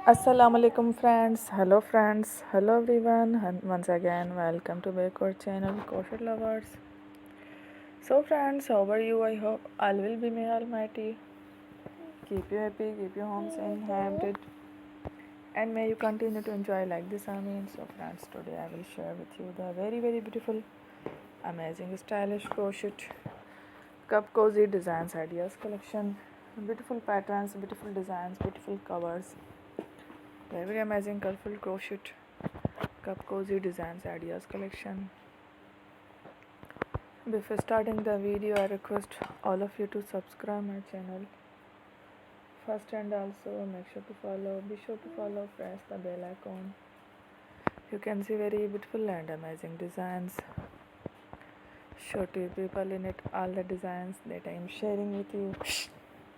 Assalamu alaikum friends, hello everyone, and once again welcome to back our channel Crochet Lovers. So friends, how are you? I hope all will be may almighty keep you happy, keep you home safe, happy, and may you continue to enjoy like this. I mean, so friends, today I will share with you the very beautiful, amazing, stylish crochet Cupcozy designs ideas collection. Beautiful patterns, beautiful designs, beautiful covers. Very amazing, colorful crochet Cupcozy designs ideas collection. Before starting the video, I request all of you to subscribe my channel first, and also make sure to follow. Be sure to follow, press the bell icon. You can see very beautiful and amazing designs. Show to people in it all the designs that I am sharing with you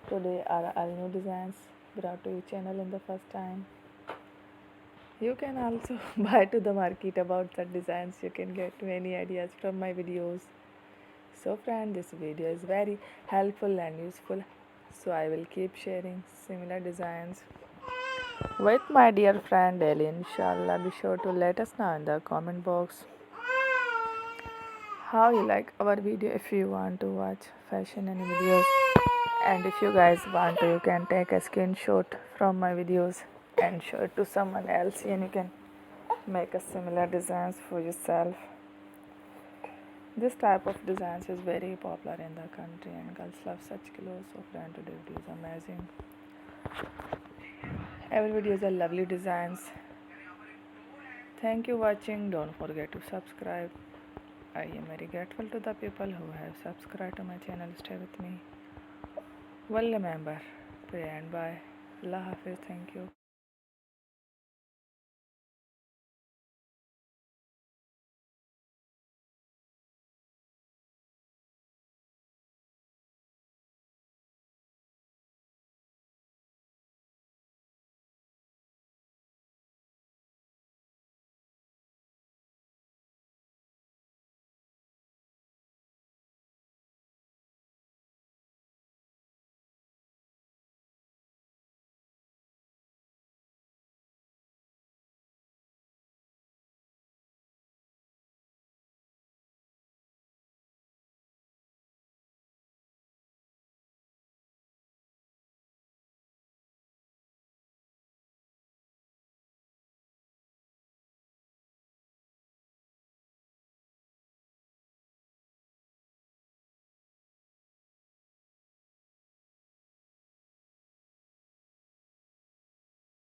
today are all new designs brought to your channel in the first time. You can also buy to the market about the designs. You can get many ideas from my videos. So friend, this video is very helpful and useful. So I will keep sharing similar designs with my dear friend daily. Inshallah, be sure to let us know in the comment box how you like our video. If you want to watch fashion and videos, and if you guys want to, you can take a screenshot from my videos and show it to someone else, and you can make a similar designs for yourself. This type of designs is very popular in the country and girls love such clothes. So friend, today video is amazing. Every video is a lovely designs. Thank you watching. Don't forget to subscribe. I am very grateful to the people who have subscribed to my channel. Stay with me. Well, remember, pray and bye. Allah Hafiz. Thank you.